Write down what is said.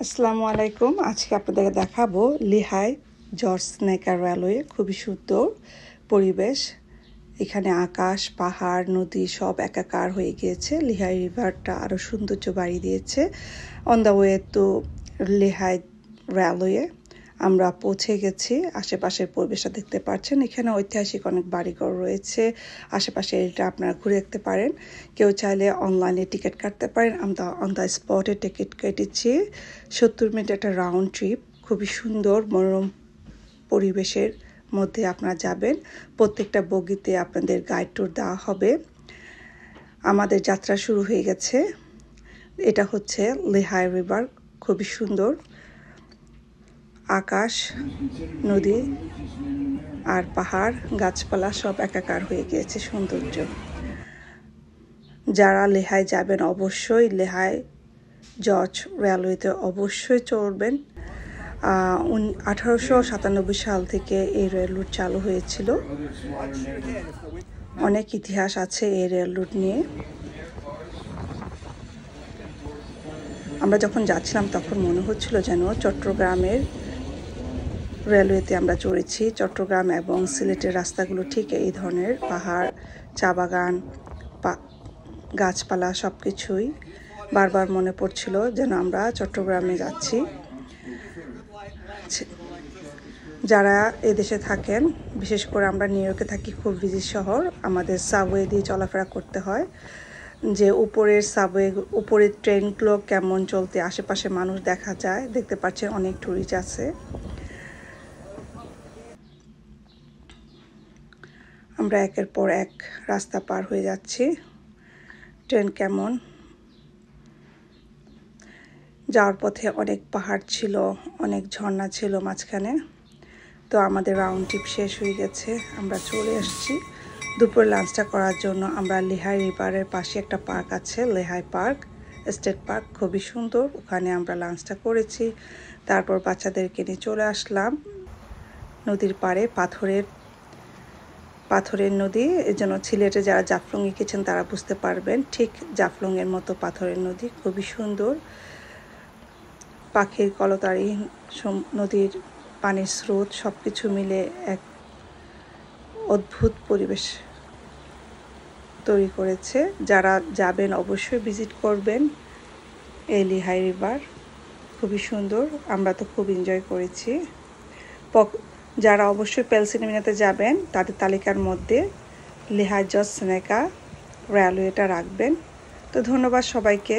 আসসালামু আলাইকুম। আজকে আপনাদেরকে দেখাবো লিহাই জর্জ স্নেকার রেলওয়ে। খুবই সুন্দর পরিবেশ। এখানে আকাশ, পাহাড়, নদী সব একাকার হয়ে গিয়েছে। লিহাই রিভারটা আরও সৌন্দর্য বাড়িয়ে দিয়েছে। On the way to Lehigh railway আমরা পৌঁছে গেছি। আশেপাশের পরিবেশটা দেখতে পাচ্ছেন। এখানে ঐতিহাসিক অনেক বাড়িঘর রয়েছে। আশেপাশে এটা আপনারা ঘুরে দেখতে পারেন। কেউ চাইলে অনলাইনে টিকিট কাটতে পারেন। আমরা অন দ্য স্পটে টিকিট কেটেছি। 70 মিনিট একটা রাউন্ড ট্রিপ। খুবই সুন্দর মনোরম পরিবেশের মধ্যে আপনারা যাবেন। প্রত্যেকটা বগিতে আপনাদের গাইড ট্যুর দেওয়া হবে। আমাদের যাত্রা শুরু হয়ে গেছে। এটা হচ্ছে লিহাই রিভার। খুবই সুন্দর আকাশ, নদী আর পাহাড়, গাছপালা সব একাকার হয়ে গিয়েছে সৌন্দর্য। যারা লেহাই যাবেন অবশ্যই লেহাই জর্জ রেলওয়েতে অবশ্যই চড়বেন। 1897 সাল থেকে এই রেল রুট চালু হয়েছিল। অনেক ইতিহাস আছে এই রেল রুট নিয়ে। আমরা যখন যাচ্ছিলাম তখন মনে হচ্ছিল যেন চট্টগ্রামের রেলওয়েতে আমরা চড়েছি। চট্টগ্রাম এবং সিলেটের রাস্তাগুলো ঠিক এই ধরনের পাহাড়, চা বাগান, গাছপালা সব কিছুই বারবার মনে পড়ছিল যেন আমরা চট্টগ্রামে যাচ্ছি। যারা এদেশে থাকেন, বিশেষ করে আমরা নিউ ইয়র্কে থাকি, খুব বিজি শহর, আমাদের সাবওয়ে দিয়ে চলাফেরা করতে হয়। যে উপরের ট্রেনগুলো কেমন চলতে, আশেপাশে মানুষ দেখা যায়, দেখতে পাচ্ছেন অনেক টুরিস্ট আছে। আমরা একের পর এক রাস্তা পার হয়ে যাচ্ছি। ট্রেন কেমন, যাওয়ার পথে অনেক পাহাড় ছিল, অনেক ঝর্ণা ছিল মাঝখানে। তো আমাদের রাউন্ড ট্রিপ শেষ হয়ে গেছে, আমরা চলে এসেছি। দুপুরে লাঞ্চটা করার জন্য আমরা লিহাই রিভারের পাশে একটা পার্ক আছে, লিহাই পার্ক স্টেট পার্ক, খুবই সুন্দর। ওখানে আমরা লাঞ্চটা করেছি। তারপর বাচ্চাদেরকে নিয়ে চলে আসলাম নদীর পাড়ে। পাথরের নদী, এই জন্য সিলেটে যারা জাফলংয়ে গেছেন তারা বুঝতে পারবেন। ঠিক জাফলংয়ের মতো পাথরের নদী, খুবই সুন্দর। পাখির কলতারি, নদীর পানির স্রোত সব কিছু মিলে এক অদ্ভুত পরিবেশ তৈরি করেছে। যারা যাবেন অবশ্যই ভিজিট করবেন এই লিহাই রিভার। খুবই সুন্দর, আমরা তো খুব এনজয় করেছি। যারা অবশ্যই পেনসিলভেনিয়াতে যাবেন তাদের তালিকার মধ্যে লিহাই জর্জ স্নেকার রেলওয়েটা রাখবেন। তো ধন্যবাদ সবাইকে।